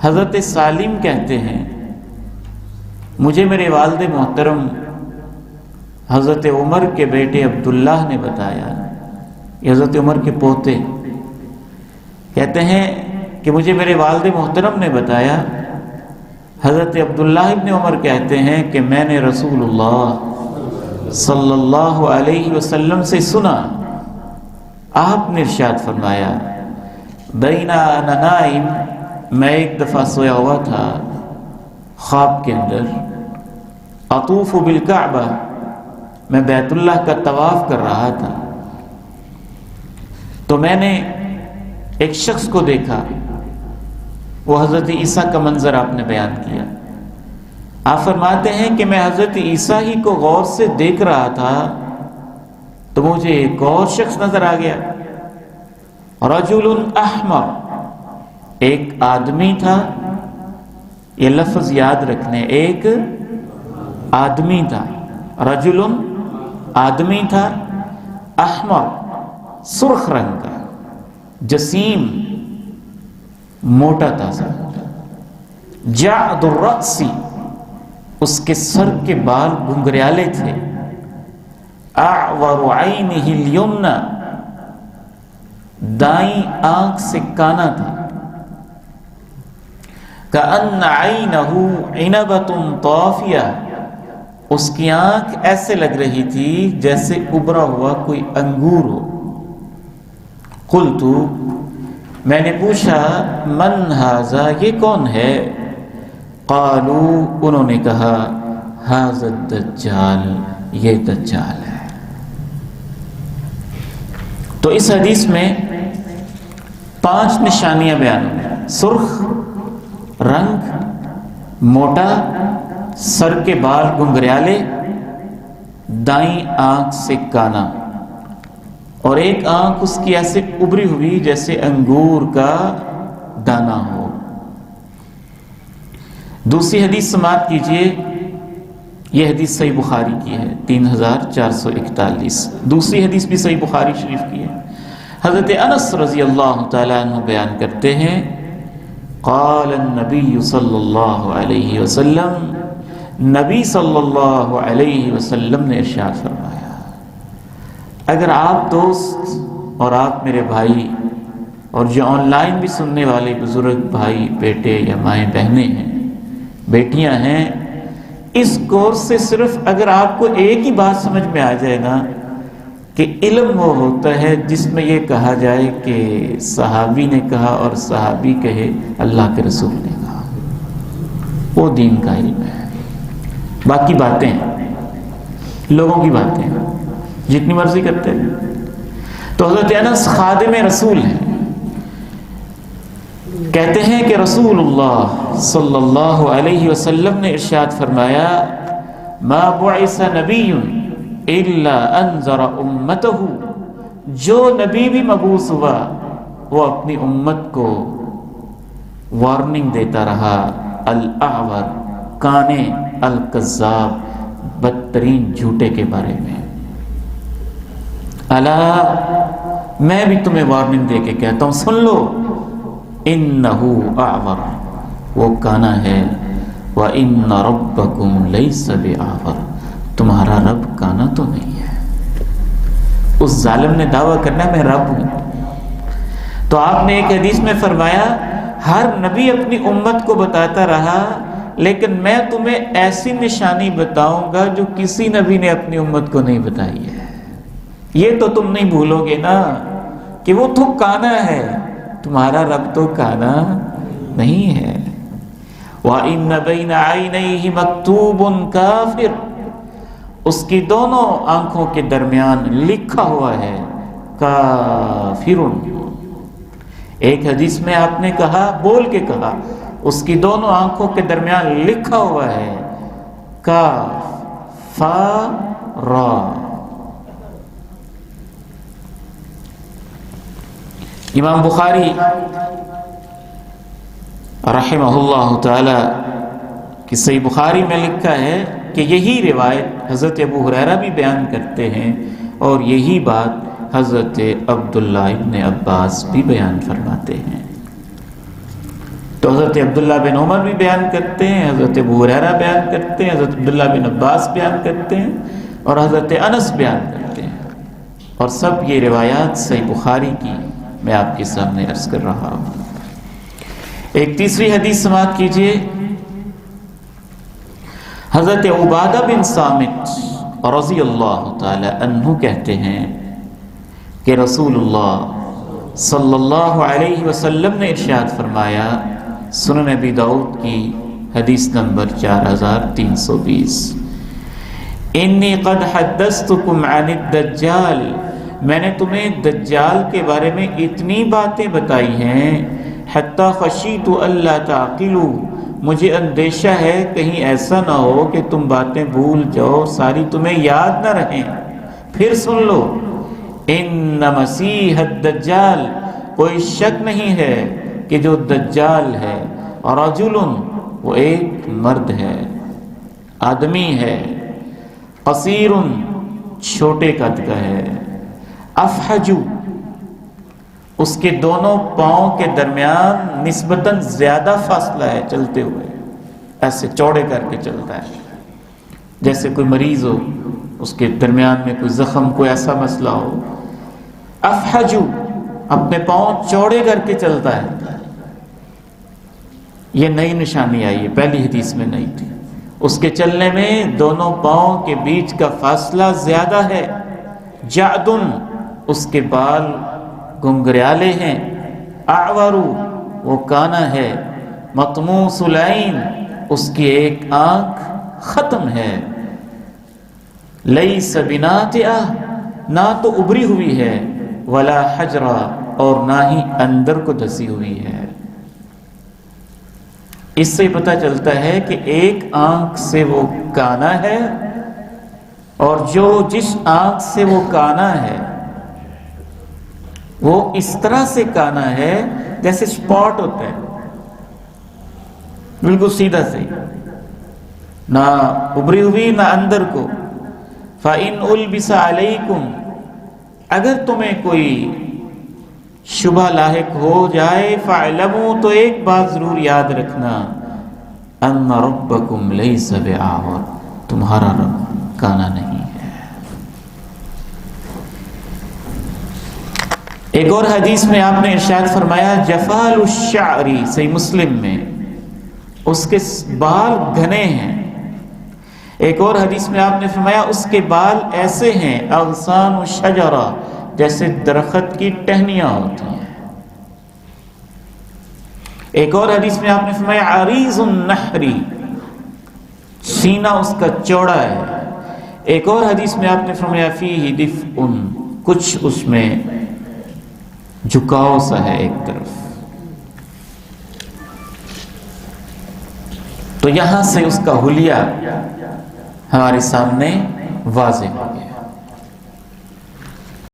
حضرت سالم کہتے ہیں مجھے میرے والد محترم حضرت عمر کے بیٹے عبداللہ نے بتایا، یہ حضرت عمر کے پوتے کہتے ہیں کہ مجھے میرے والد محترم نے بتایا، حضرت عبداللہ ابن عمر کہتے ہیں کہ میں نے رسول اللہ صلی اللہ علیہ وسلم سے سنا، آپ نے ارشاد فرمایا بینا انا نائم، میں ایک دفعہ سویا ہوا تھا خواب کے اندر، اطوف بالکعبہ، میں بیت اللہ کا طواف کر رہا تھا، تو میں نے ایک شخص کو دیکھا، وہ حضرت عیسیٰ کا منظر آپ نے بیان کیا۔ آپ فرماتے ہیں کہ میں حضرت عیسیٰ ہی کو غور سے دیکھ رہا تھا تو مجھے ایک اور شخص نظر آ گیا، رجل احمر، ایک آدمی تھا، یہ لفظ یاد رکھنے، ایک آدمی تھا، رجل آدمی تھا، احمر سرخ رنگ کا، جسیم موٹا تازہ، جعد الرأس، اس کے سر کے بال گھنگریالے تھے، اعور عینہ الیمنی، دائیں آنکھ سے کانا تھا، کأن عینہ عنبۃ طافیہ، اس کی آنکھ ایسے لگ رہی تھی جیسے ابھرا ہوا کوئی انگور ہو۔ قلت، میں نے پوچھا من ھذا، یہ کون ہے؟ قالوا، انہوں نے کہا ھذا الدجال، یہ دجال ہے۔ تو اس حدیث میں 5 نشانیاں بیان ہوئی، سرخ رنگ، موٹا، سر کے بال گنگریالے، دائیں آنکھ سے کانا، اور ایک آنکھ اس کی ایسے ابری ہوئی جیسے انگور کا دانہ ہو۔ دوسری حدیث سماعت کیجئے، یہ حدیث صحیح بخاری کی ہے 3441۔ دوسری حدیث بھی صحیح بخاری شریف کی ہے۔ حضرت انس رضی اللہ تعالیٰ عنہ بیان کرتے ہیں قال النبی صلی اللہ علیہ وسلم، نبی صلی اللہ علیہ وسلم نے ارشاد فرمایا، اگر آپ دوست اور آپ میرے بھائی اور جو آن لائن بھی سننے والے بزرگ بھائی، بیٹے یا مائیں بہنیں ہیں، بیٹیاں ہیں، اس کورس سے صرف اگر آپ کو ایک ہی بات سمجھ میں آ جائے نا کہ علم وہ ہوتا ہے جس میں یہ کہا جائے کہ صحابی نے کہا اور صحابی کہے اللہ کے رسول نے کہا، وہ دین کا علم ہے۔ باقی باتیں لوگوں کی باتیں جتنی مرضی کرتے ہیں۔ تو حضرت انس خادم رسول ہیں، کہتے ہیں کہ رسول اللہ صلی اللہ علیہ وسلم نے ارشاد فرمایا ما بعث نبی الا انذر امتہ، جو نبی بھی مبعوث ہوا وہ اپنی امت کو وارننگ دیتا رہا، الاعور کانے، الکذاب بدترین جھوٹے کے بارے میں۔ الا، میں بھی تمہیں وارننگ دے کے کہتا ہوں، سن لو، انہو اعور، وہ کانا ہے، وان ربکم لیس باعور، تمہارا رب کانا تو نہیں ہے۔ اس ظالم نے دعویٰ کرنا میں رب ہوں۔ تو آپ نے ایک حدیث میں فرمایا ہر نبی اپنی امت کو بتاتا رہا، لیکن میں تمہیں ایسی نشانی بتاؤں گا جو کسی نبی نے اپنی امت کو نہیں بتائی ہے۔ یہ تو تم نہیں بھولو گے نا کہ وہ تو کانا ہے، تمہارا رب تو کانا نہیں ہے۔ وَإِنَّ بَيْنَ عَيْنَيْهِ مَكْتُوبٌ كَافِرٌ، اس کی دونوں آنکھوں کے درمیان لکھا ہوا ہے کافرٌ۔ ایک حدیث میں آپ نے کہا، بول کے کہا، اس کی دونوں آنکھوں کے درمیان لکھا ہوا ہے کاف فا را۔ امام بخاری رحمہ اللہ تعالی کی صحیح بخاری میں لکھا ہے کہ یہی روایت حضرت ابو ہریرہ بھی بیان کرتے ہیں، اور یہی بات حضرت عبداللہ ابن عباس بھی بیان فرماتے ہیں۔ تو حضرت عبداللہ بن عمر بھی بیان کرتے ہیں، حضرت ابو ہریرہ بیان کرتے ہیں، حضرت عبداللہ بن عباس بیان کرتے ہیں، اور حضرت انس بیان کرتے ہیں، اور سب یہ روایات صحیح بخاری کی میں آپ کے سامنے عرض کر رہا ہوں۔ ایک تیسری حدیث سماعت کیجئے۔ حضرت عبادہ بن صامت رضی اللہ تعالی عنہ کہتے ہیں کہ رسول اللہ صلی اللہ علیہ وسلم نے ارشاد فرمایا، سنن ابی داؤد کی حدیث نمبر 4320، انی قد حدثتکم عن الدجال، میں نے تمہیں دجال کے بارے میں اتنی باتیں بتائی ہیں، حتی خشیت الا تعقلوا، مجھے اندیشہ ہے کہیں ایسا نہ ہو کہ تم باتیں بھول جاؤ، ساری تمہیں یاد نہ رہیں۔ پھر سن لو، ان مسیح الدجال، کوئی شک نہیں ہے کہ جو دجال ہے، رجل، وہ ایک مرد ہے، آدمی ہے، قصیر، چھوٹے قد کا ہے، افحج، اس کے دونوں پاؤں کے درمیان نسبتاً زیادہ فاصلہ ہے چلتے ہوئے، ایسے چوڑے کر کے چلتا ہے، جیسے کوئی مریض ہو اس کے درمیان میں کوئی زخم، کوئی ایسا مسئلہ ہو۔ افحج، اپنے پاؤں چوڑے کر کے چلتا ہے۔ یہ نئی نشانی آئی ہے، پہلی حدیث میں نہیں تھی۔ اس کے چلنے میں دونوں پاؤں کے بیچ کا فاصلہ زیادہ ہے۔ جعد، اس کے بال گنگریالے ہیں۔ اعور، وہ کانا ہے۔ مطموس العین، اس کی ایک آنکھ ختم ہے۔ لیس بناتئہ، نہ تو ابری ہوئی ہے، ولا حجرہ، اور نہ ہی اندر کو دسی ہوئی ہے۔ اس سے پتہ چلتا ہے کہ ایک آنکھ سے وہ کانا ہے، اور جس آنکھ سے وہ کانا ہے وہ اس طرح سے کانا ہے جیسے سپاٹ ہوتا ہے، بالکل سیدھا سے، نہ ابری ہوئی نہ اندر کو۔ فَإِنْ أُلْبِسَ عَلَيْكُمْ، اگر تمہیں کوئی شبہ لاحق ہو جائے، فَاعْلَمُوا، تو ایک بات ضرور یاد رکھنا، أَنَّ رَبَّكُمْ لَيْسَ بِأَعْوَرَ، تمہارا رب کانا نہیں ہے۔ ایک اور حدیث میں آپ نے ارشاد فرمایا، جفال الشعر، صحیح مسلم میں، اس کے بال گھنے ہیں۔ ایک اور حدیث میں آپ نے فرمایا اس کے بال ایسے ہیں، اغصان الشجرہ، جیسے درخت کی ٹہنیاں ہوتی ہیں۔ ایک اور حدیث میں آپ نے فرمایا عریض النحر، سینہ اس کا چوڑا ہے۔ ایک اور حدیث میں آپ نے فرمایا فیہ دفء، کچھ اس میں جھکاؤ سا ہے ایک طرف۔ تو یہاں سے اس کا حلیہ ہمارے سامنے واضح ہو گیا۔